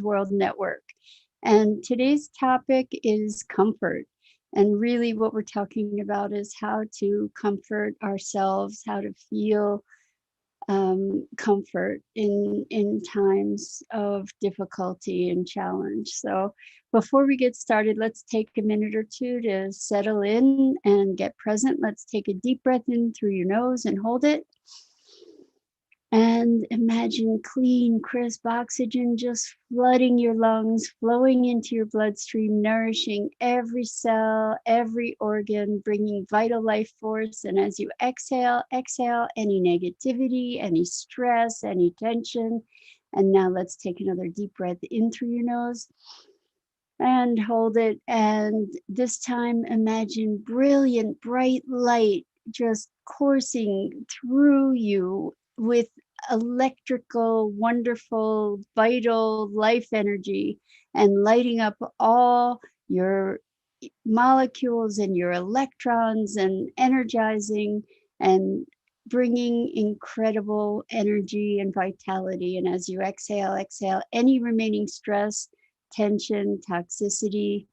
World Network. And today's topic is comfort. And really, what we're talking about is how to comfort ourselves, how to feel comfort in times of difficulty and challenge. So, before we get started, let's take a minute or two to settle in and get present. Let's take a deep breath in through your nose and hold it. And imagine clean, crisp oxygen just flooding your lungs, flowing into your bloodstream, nourishing every cell, every organ, bringing vital life force. And as you exhale, exhale any negativity, any stress, any tension. And now let's take another deep breath in through your nose and hold it. And this time, imagine brilliant, bright light just coursing through you with electrical, wonderful, vital life energy and lighting up all your molecules and your electrons and energizing and bringing incredible energy and vitality. And as you exhale, exhale any remaining stress, tension, toxicity,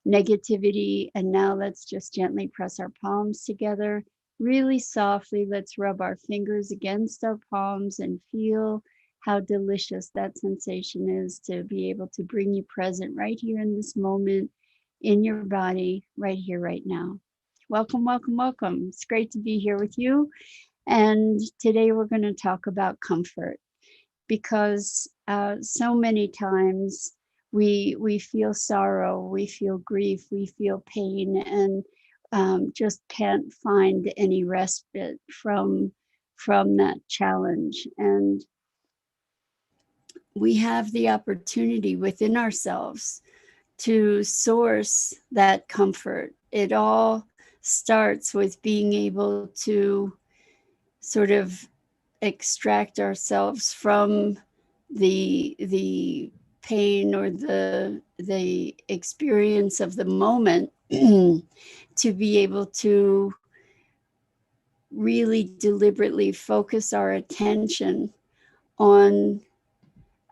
negativity. And now let's just gently press our palms together really softly. Let's rub our fingers against our palms and feel how delicious that sensation is to be able to bring you present right here in this moment in your body, right here, right now. Welcome, welcome, welcome. It's great to be here with you. And today we're going to talk about comfort because so many times we feel sorrow, we feel grief, we feel pain, and just can't find any respite from that challenge. And we have the opportunity within ourselves to source that comfort. It all starts with being able to sort of extract ourselves from the pain or the experience of the moment to be able to really deliberately focus our attention on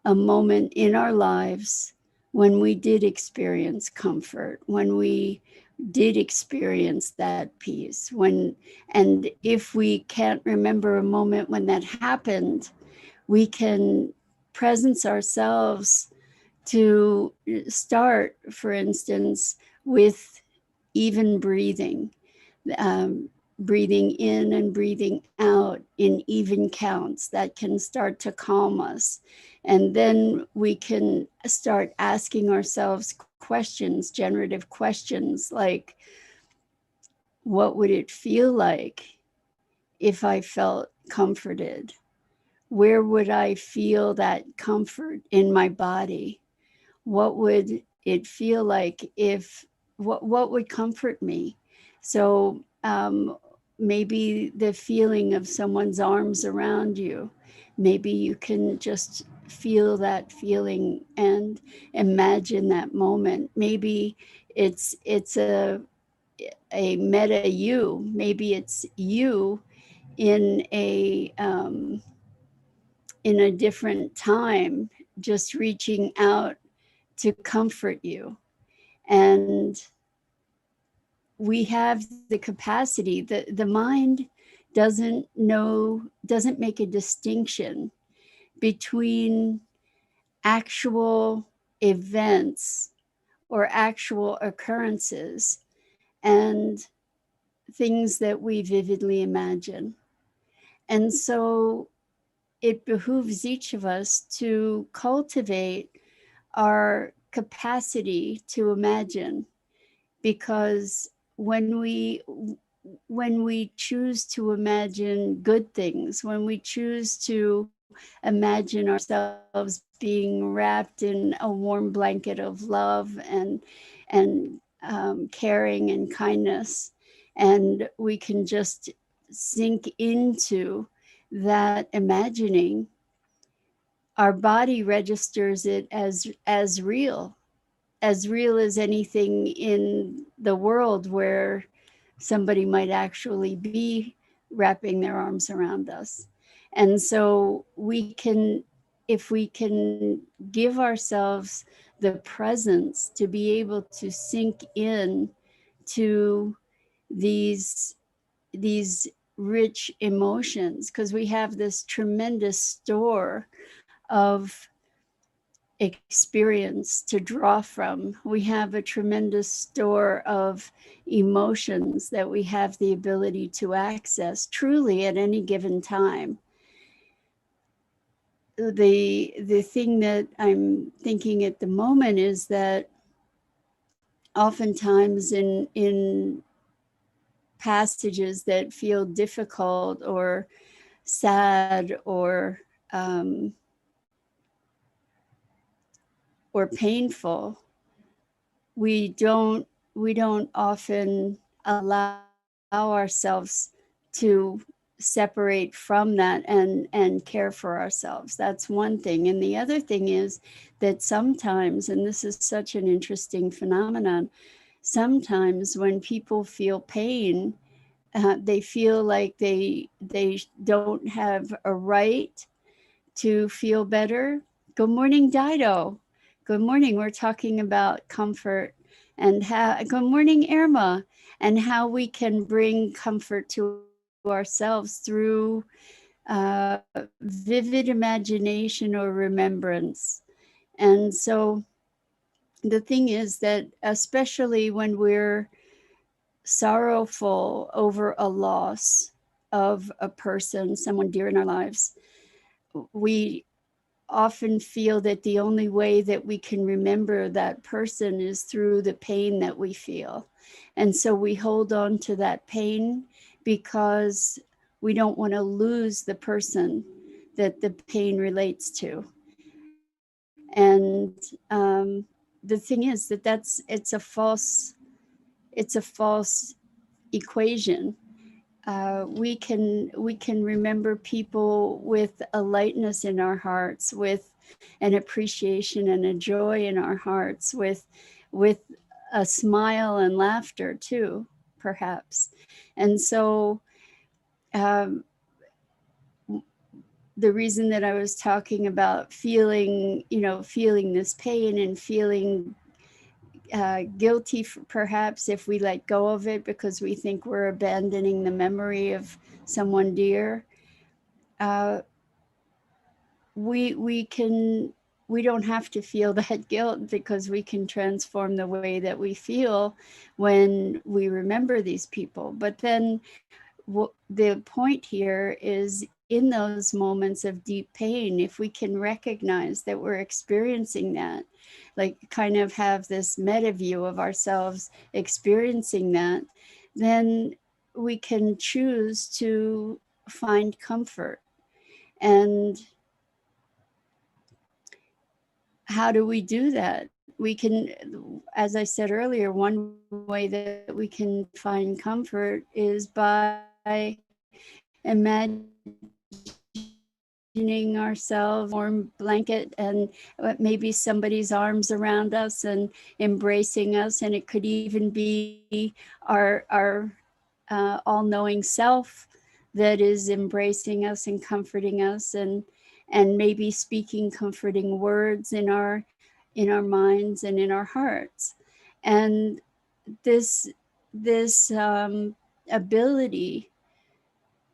a moment in our lives when we did experience comfort, when we did experience that peace, when, and if we can't remember a moment when that happened, we can presence ourselves to start, for instance, with even breathing, breathing in and breathing out in even counts that can start to calm us. And then we can start asking ourselves questions, generative questions like, what would it feel like if I felt comforted? Where would I feel that comfort in my body? What would it feel like if, what would comfort me? So maybe the feeling of someone's arms around you, maybe you can just feel that feeling and imagine that moment. Maybe it's a meta you, maybe it's you in a different time, just reaching out to comfort you. And we have the capacity, the mind doesn't make a distinction between actual events or actual occurrences and things that we vividly imagine. And so it behooves each of us to cultivate our capacity to imagine, because when we choose to imagine good things, when we choose to imagine ourselves being wrapped in a warm blanket of love and caring and kindness, and we can just sink into that imagining, our body registers it as real, as real as anything in the world where somebody might actually be wrapping their arms around us. And so we can if we can give ourselves the presence to be able to sink in to these rich emotions, because we have this tremendous store of experience to draw from. We have a tremendous store of emotions that we have the ability to access truly at any given time. The thing that I'm thinking at the moment is that oftentimes in passages that feel difficult or sad um, or painful, we don't often allow ourselves to separate from that and care for ourselves. That's one thing. And the other thing is that sometimes, and this is such an interesting phenomenon, sometimes when people feel pain, they feel like they don't have a right to feel better. Good morning, Dido. Good morning. We're talking about comfort and how, good morning, Irma, and how we can bring comfort to ourselves through vivid imagination or remembrance. And so the thing is that, especially when we're sorrowful over a loss of a person, someone dear in our lives, we often feel that the only way that we can remember that person is through the pain that we feel. And so we hold on to that pain because we don't want to lose the person that the pain relates to. And the thing is that it's a false equation. We can remember people with a lightness in our hearts, with an appreciation and a joy in our hearts, with a smile and laughter too, perhaps. And so um, the reason that I was talking about feeling, feeling this pain and feeling guilty perhaps if we let go of it because we think we're abandoning the memory of someone dear, uh, we don't have to feel that guilt, because we can transform the way that we feel when we remember these people. But then the point here is, in those moments of deep pain, if we can recognize that we're experiencing that, like kind of have this meta view of ourselves experiencing that, then we can choose to find comfort. And how do we do that? We can, as I said earlier, one way that we can find comfort is by imagining ourselves in a warm blanket, and maybe somebody's arms around us and embracing us. And it could even be our all-knowing self that is embracing us and comforting us, and maybe speaking comforting words in our minds and in our hearts. And this ability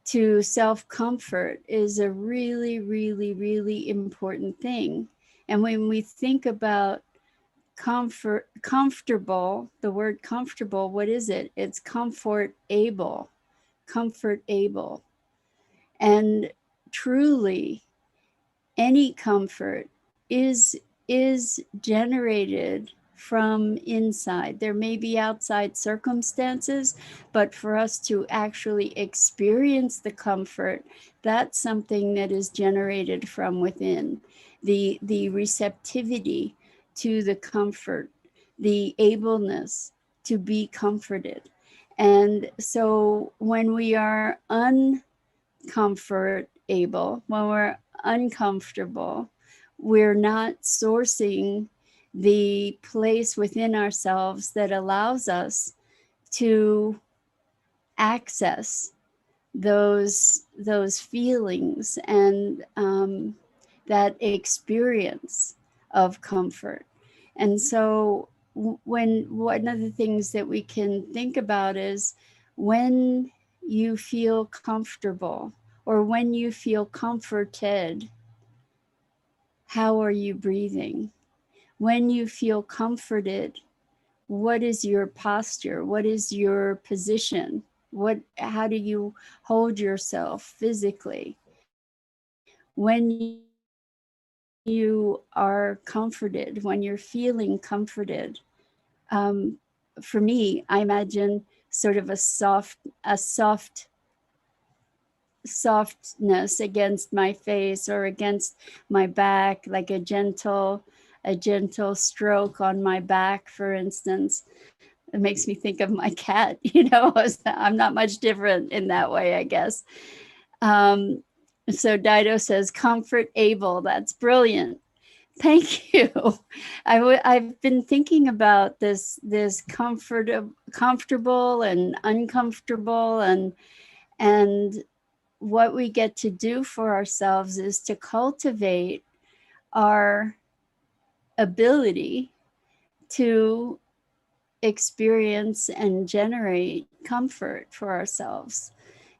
to self comfort is a really, really, really important thing. And when we think about comfortable, the word comfortable, what is it? It's comfort able, comfort able. And truly, any comfort is generated from inside. There may be outside circumstances, but for us to actually experience the comfort, that's something that is generated from within. The receptivity to the comfort, the ableness to be comforted. And so when we are uncomfortable, when we're uncomfortable, we're not sourcing the place within ourselves that allows us to access those feelings and that experience of comfort. And so, when one of the things that we can think about is when you feel comfortable or when you feel comforted, how are you breathing? When you feel comforted, what is your posture? What is your position? How do you hold yourself physically? When you are comforted, when you're feeling comforted, um, for me, I imagine sort of a softness against my face or against my back, like a gentle stroke on my back, for instance. It makes me think of my cat. I'm not much different in that way, I guess. um, so Dido says comfort able. That's brilliant. Thank you. I've been thinking about this comfortable and uncomfortable, and what we get to do for ourselves is to cultivate our ability to experience and generate comfort for ourselves,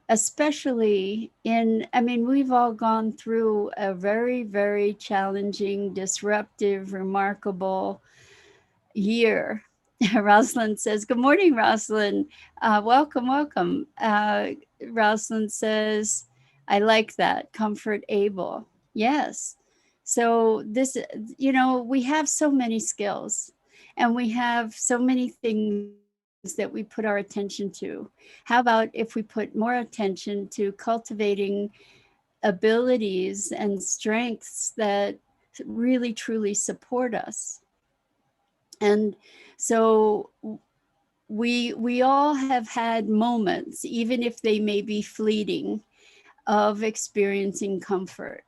especially I mean, we've all gone through a very, very challenging, disruptive, remarkable year. Rosalind says, good morning, Rosalind. Welcome, welcome. Rosalind says, I like that, comfort able. Yes. So we have so many skills and we have so many things that we put our attention to. How about if we put more attention to cultivating abilities and strengths that really truly support us? And so we all have had moments, even if they may be fleeting, of experiencing comfort.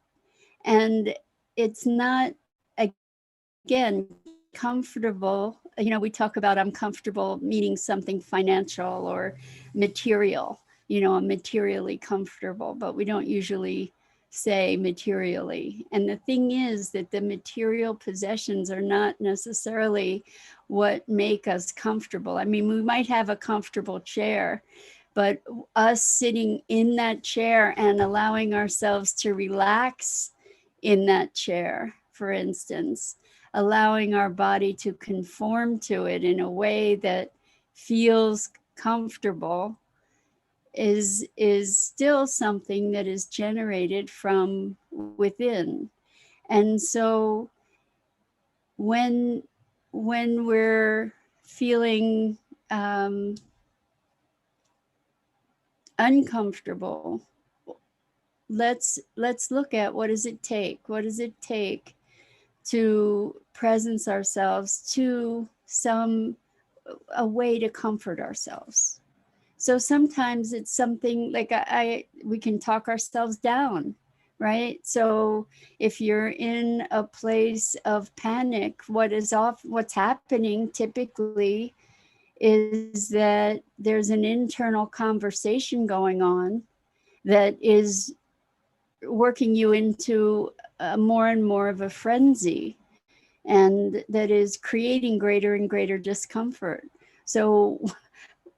And it's not, again, comfortable. We talk about I'm comfortable, meaning something financial or material. I'm materially comfortable, but we don't usually say materially. And the thing is that the material possessions are not necessarily what make us comfortable. I mean, we might have a comfortable chair, but us sitting in that chair and allowing ourselves to relax in that chair, for instance, allowing our body to conform to it in a way that feels comfortable is still something that is generated from within. And so when when we're feeling um, uncomfortable, let's look at what does it take? What does it take to presence ourselves to some a way to comfort ourselves? So sometimes it's something like we can talk ourselves down, right? So if you're in a place of panic, what's happening typically is that there's an internal conversation going on that is working you into more and more of a frenzy, and that is creating greater and greater discomfort. So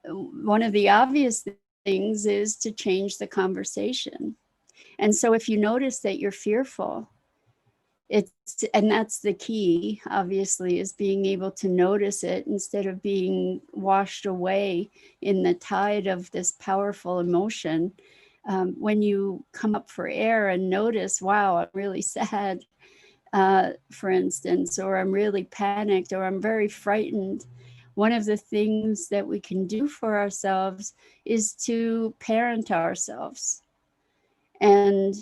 one of the obvious things is to change the conversation. And so if you notice that you're fearful, and that's the key, obviously, is being able to notice it instead of being washed away in the tide of this powerful emotion. When you come up for air and notice, wow, I'm really sad, for instance, or I'm really panicked, or I'm very frightened. One of the things that we can do for ourselves is to parent ourselves. And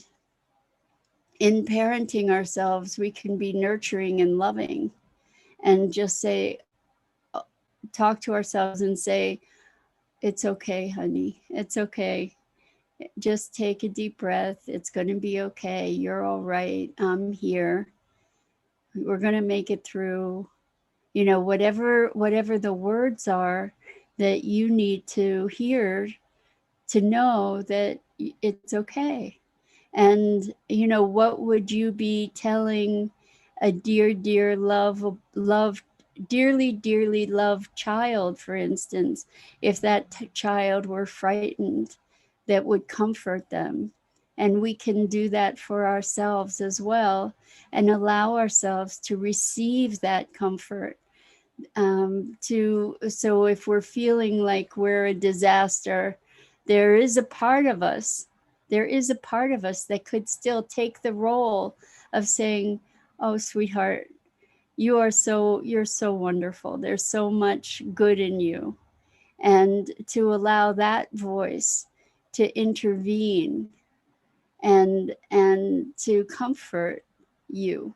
in parenting ourselves, we can be nurturing and loving and just say, talk to ourselves and say, it's okay, honey. It's okay. Just take a deep breath. It's going to be okay. You're all right. I'm here. We're going to make it through. Whatever the words are that you need to hear to know that it's okay. And, you know, what would you be telling a dear loved, dearly loved child, for instance, if that child were frightened, that would comfort them? And we can do that for ourselves as well, and allow ourselves to receive that comfort. So if we're feeling like we're a disaster, there is a part of us, that could still take the role of saying, oh sweetheart, you're so wonderful, there's so much good in you. And to allow that voice to intervene and to comfort you.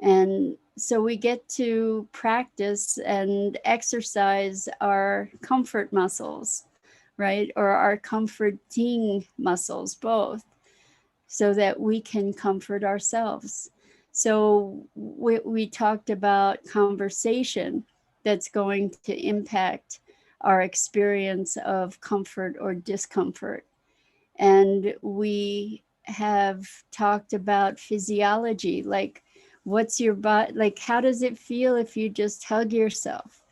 And so we get to practice and exercise our comfort muscles, right? Or our comforting muscles, both, so that we can comfort ourselves. So we talked about conversation that's going to impact our experience of comfort or discomfort. And we have talked about physiology, like what's your body, like how does it feel if you just hug yourself?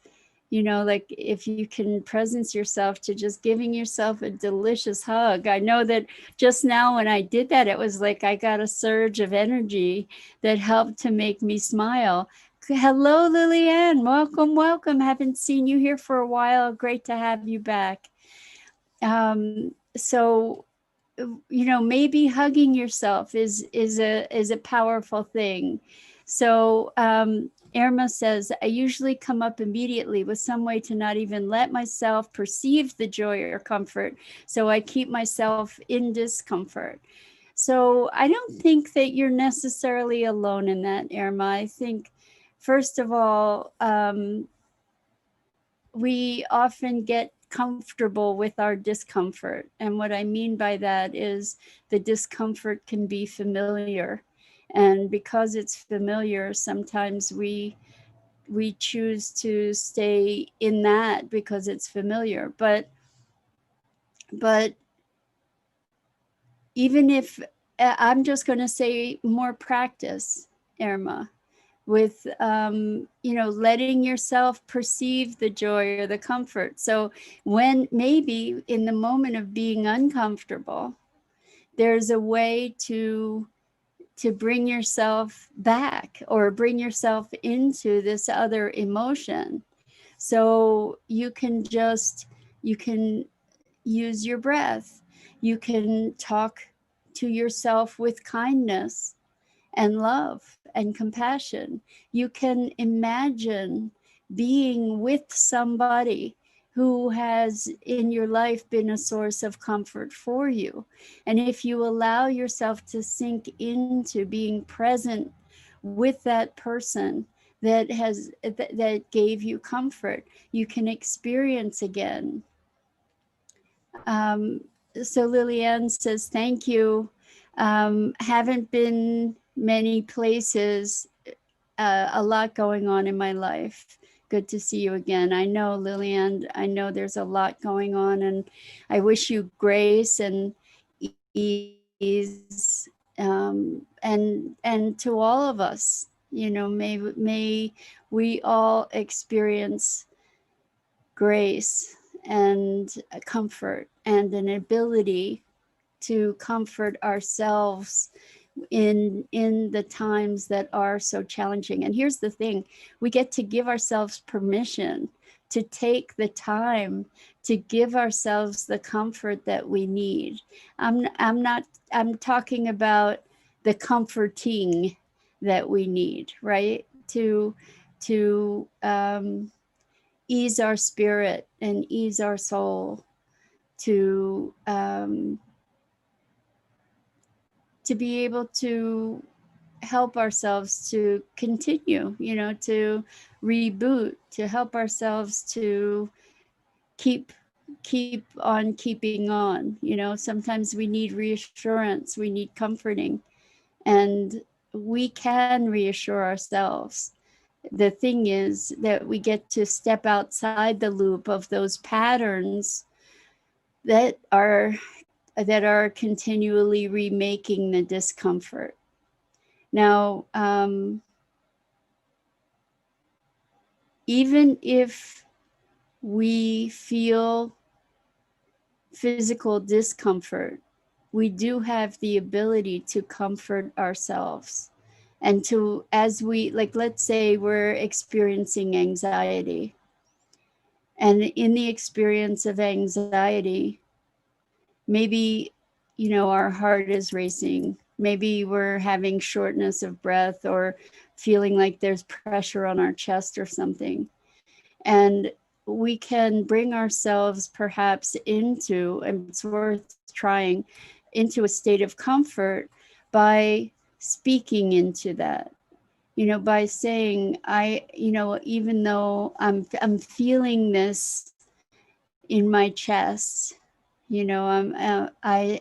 You know, like if you can presence yourself to just giving yourself a delicious hug. I know that just now when I did that, it was like I got a surge of energy that helped to make me smile. Hello, Lillian. Welcome, welcome. Haven't seen you here for a while. Great to have you back. So you know, maybe hugging yourself is a powerful thing. So Irma says, I usually come up immediately with some way to not even let myself perceive the joy or comfort, so I keep myself in discomfort. So I don't think that you're necessarily alone in that, Irma. I think, first of all, we often get comfortable with our discomfort. And what I mean by that is the discomfort can be familiar. And because it's familiar, sometimes we choose to stay in that because it's familiar. But even if I'm just going to say more practice, Irma, with you know, letting yourself perceive the joy or the comfort. So when maybe in the moment of being uncomfortable, there's a way to bring yourself back or bring yourself into this other emotion. So you can use your breath, you can talk to yourself with kindness and love and compassion. You can imagine being with somebody who has in your life been a source of comfort for you. And if you allow yourself to sink into being present with that person that gave you comfort, you can experience again. Um, so Liliane says, thank you. Haven't been many places, a lot going on in my life. Good to see you again. I know, Liliane, I know there's a lot going on, and I wish you grace and ease, and to all of us, you know, may we all experience grace and comfort and an ability to comfort ourselves in the times that are so challenging. And here's the thing, we get to give ourselves permission to take the time to give ourselves the comfort that we need. I'm talking about the comforting that we need, right? To ease our spirit and ease our soul, to be able to help ourselves to continue, you know, to reboot, to help ourselves to keep on keeping on. You know, sometimes we need reassurance, we need comforting, and we can reassure ourselves. The thing is that we get to step outside the loop of those patterns that are that are continually remaking the discomfort. Now, even if we feel physical discomfort, we do have the ability to comfort ourselves. And to, as we, like, let's say we're experiencing anxiety. And in the experience of anxiety, maybe, you know, our heart is racing. Maybe we're having shortness of breath or feeling like there's pressure on our chest or something. And we can bring ourselves perhaps into, and it's worth trying, into a state of comfort by speaking into that. You know, by saying, you know, even though I'm feeling this in my chest, you know, I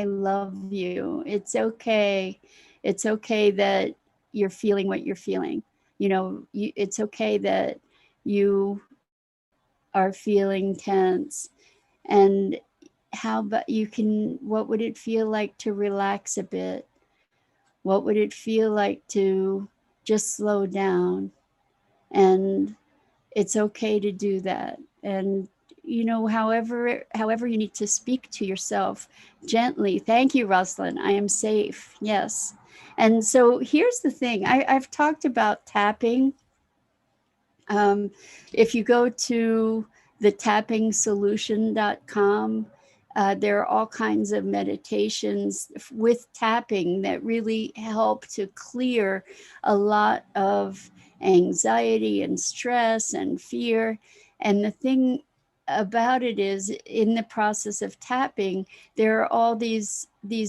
love you. It's okay. It's okay that you're feeling what you're feeling. You know, it's okay that you are feeling tense. And how about you can, what would it feel like to relax a bit? What would it feel like to just slow down? And it's okay to do that. And you know, however you need to speak to yourself gently. Thank you, Rosalind. I am safe. Yes. And so here's the thing. I've talked about tapping. um, if you go to the tappingsolution.com, there are all kinds of meditations with tapping that really help to clear a lot of anxiety and stress and fear. And the thing about it is, in the process of tapping, there are all these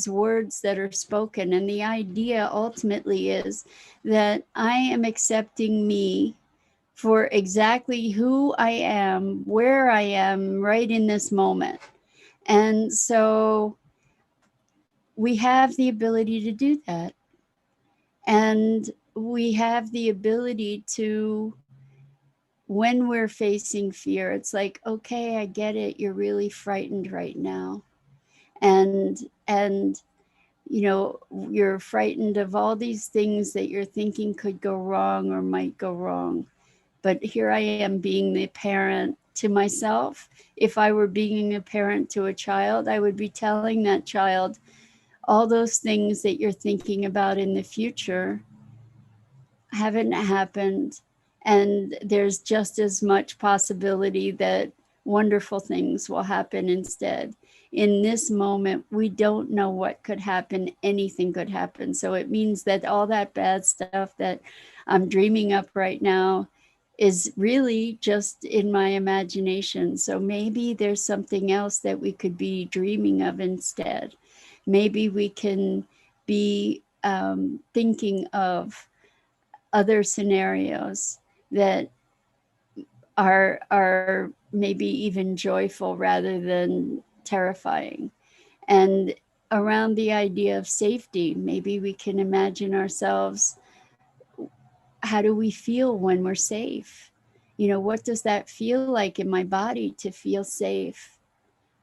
words that are spoken, and the idea ultimately is that I am accepting me for exactly who I am, where I am right in this moment. And so we have the ability to do that. And we have the ability to, when we're facing fear, it's like, okay, I get it. You're really frightened right now. And you know, you're frightened of all these things that you're thinking could go wrong or might go wrong. But here I am being the parent to myself. If I were being a parent to a child, I would be telling that child, all those things that you're thinking about in the future haven't happened. And there's just as much possibility that wonderful things will happen instead. In this moment, we don't know what could happen. Anything could happen. So it means that all that bad stuff that I'm dreaming up right now is really just in my imagination. So maybe there's something else that we could be dreaming of instead. Maybe we can be thinking of other scenarios that are maybe even joyful rather than terrifying. And around the idea of safety, maybe we can imagine ourselves, how do we feel when we're safe? You know, what does that feel like in my body to feel safe?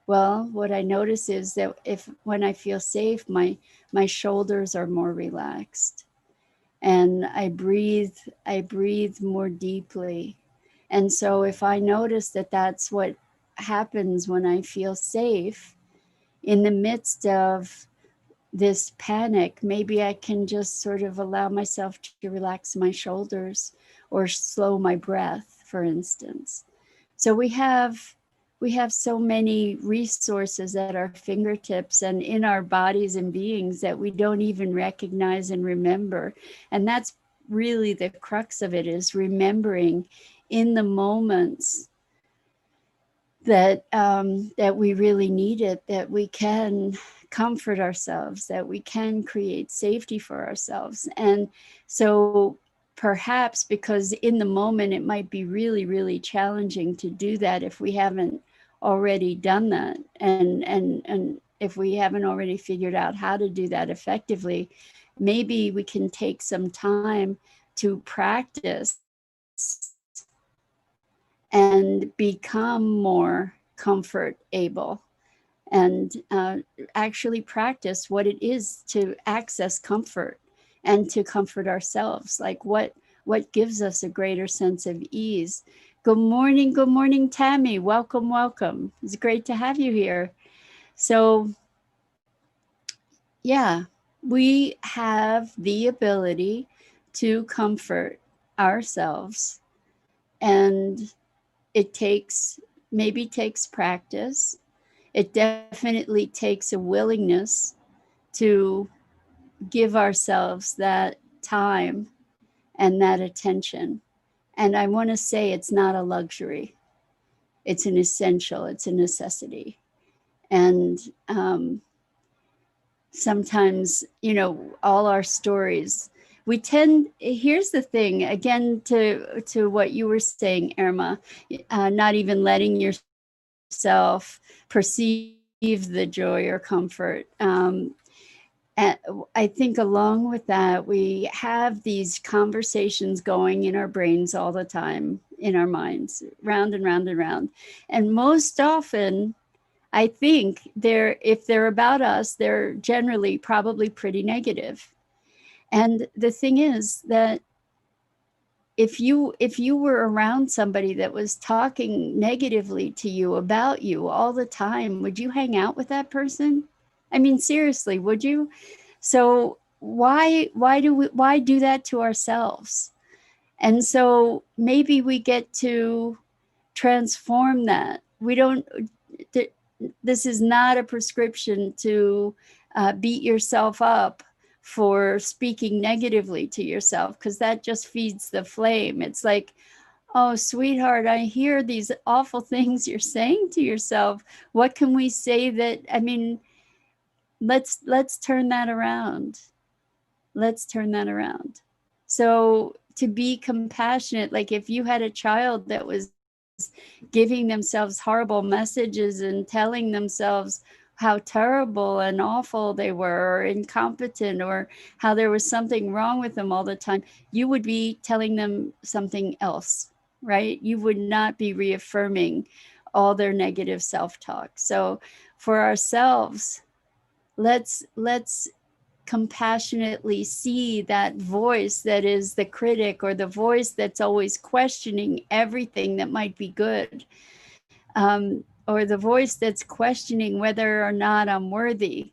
Well, what I notice is that if when I feel safe, my shoulders are more relaxed, and I breathe more deeply. And so if I notice that that's what happens when I feel safe in the midst of this panic, maybe I can just sort of allow myself to relax my shoulders or slow my breath, for instance. So we have so many resources at our fingertips and in our bodies and beings that we don't even recognize and remember. And that's really the crux of it, is remembering in the moments that we really need it, that we can comfort ourselves, that we can create safety for ourselves. And so perhaps because in the moment it might be really, really challenging to do that if we haven't already done that, and if we haven't already figured out how to do that effectively, maybe we can take some time to practice and become more comfort able. and actually practice what it is to access comfort and to comfort ourselves. Like what gives us a greater sense of ease. Good morning, Tammy. Welcome, welcome. It's great to have you here. So, yeah, we have the ability to comfort ourselves, and it takes maybe takes practice. It definitely takes a willingness to give ourselves that time and that attention. And I want to say it's not a luxury, it's an essential, it's a necessity. And sometimes, all our stories, we tend, here's the thing, again, to what you were saying, Irma, not even letting yourself perceive the joy or comfort. And I think along with that, we have these conversations going in our brains all the time, in our minds, round and round and round. And most often, I think if they're about us, they're generally probably pretty negative. And the thing is that if you were around somebody that was talking negatively to you about you all the time, would you hang out with that person? I mean, seriously, would you? So why do that to ourselves? And so maybe we get to transform that. We don't this is not a prescription to beat yourself up for speaking negatively to yourself, because that just feeds the flame. It's like, oh, sweetheart, I hear these awful things you're saying to yourself. What can we say that, I mean, let's turn that around. Let's turn that around. So to be compassionate, like if you had a child that was giving themselves horrible messages and telling themselves how terrible and awful they were, or incompetent, or how there was something wrong with them all the time, you would be telling them something else, right? You would not be reaffirming all their negative self-talk. So for ourselves, let's compassionately see that voice that is the critic, or the voice that's always questioning everything that might be good, or the voice that's questioning whether or not I'm worthy.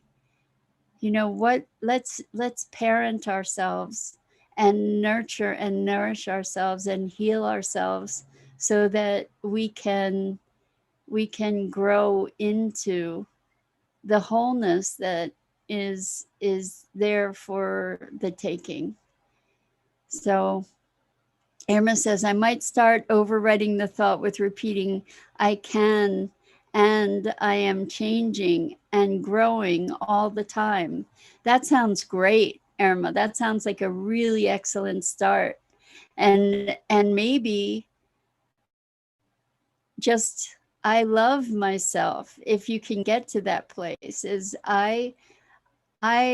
What, let's parent ourselves and nurture and nourish ourselves and heal ourselves, so that we can grow into the wholeness that is there for the taking. So Irma says, I might start overriding the thought with repeating, I can, and I am changing and growing all the time. That sounds great, Irma. That sounds like a really excellent start. And maybe just, I love myself, if you can get to that place, is I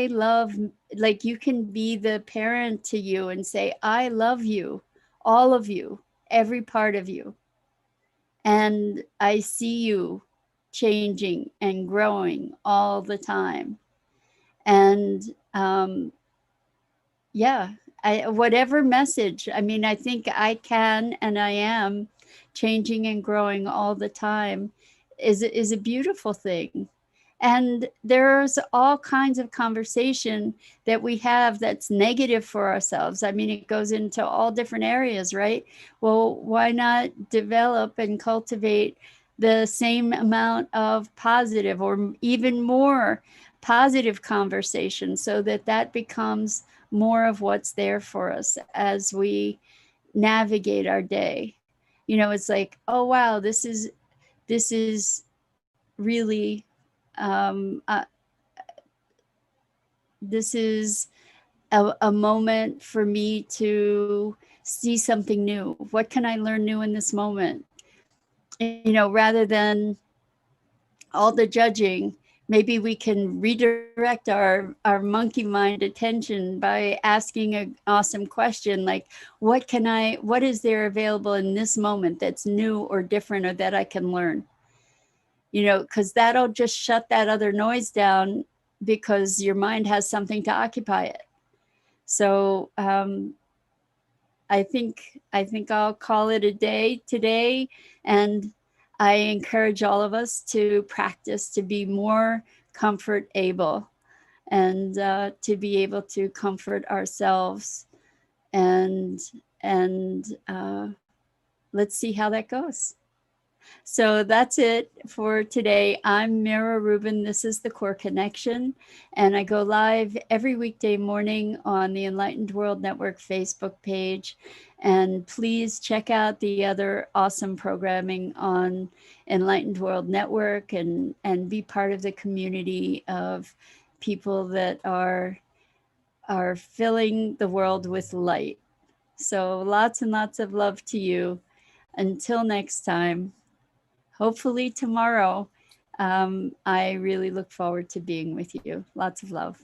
love, like you can be the parent to you and say, I love you, all of you, every part of you. And I see you changing and growing all the time. And yeah, whatever message, I mean, I think I can and I am changing and growing all the time is a beautiful thing. And there's all kinds of conversation that we have that's negative for ourselves. I mean, it goes into all different areas, right? Well, why not develop and cultivate the same amount of positive, or even more positive conversation, so that that becomes more of what's there for us as we navigate our day. It's like, oh wow, this is really this is a moment for me to see something new. What can I learn new in this moment? Rather than all the judging, maybe we can redirect our monkey mind attention by asking an awesome question, like, what is there available in this moment that's new or different, or that I can learn? because that'll just shut that other noise down because your mind has something to occupy it. So I think I'll call it a day today, and I encourage all of us to practice to be more comfort able, and to be able to comfort ourselves, and and let's see how that goes. So that's it for today. I'm Mira Rubin. This is the Core Connection, and I go live every weekday morning on the Enlightened World Network Facebook page. And please check out the other awesome programming on Enlightened World Network, and be part of the community of people that are filling the world with light. So lots and lots of love to you. Until next time, hopefully tomorrow. I really look forward to being with you. Lots of love.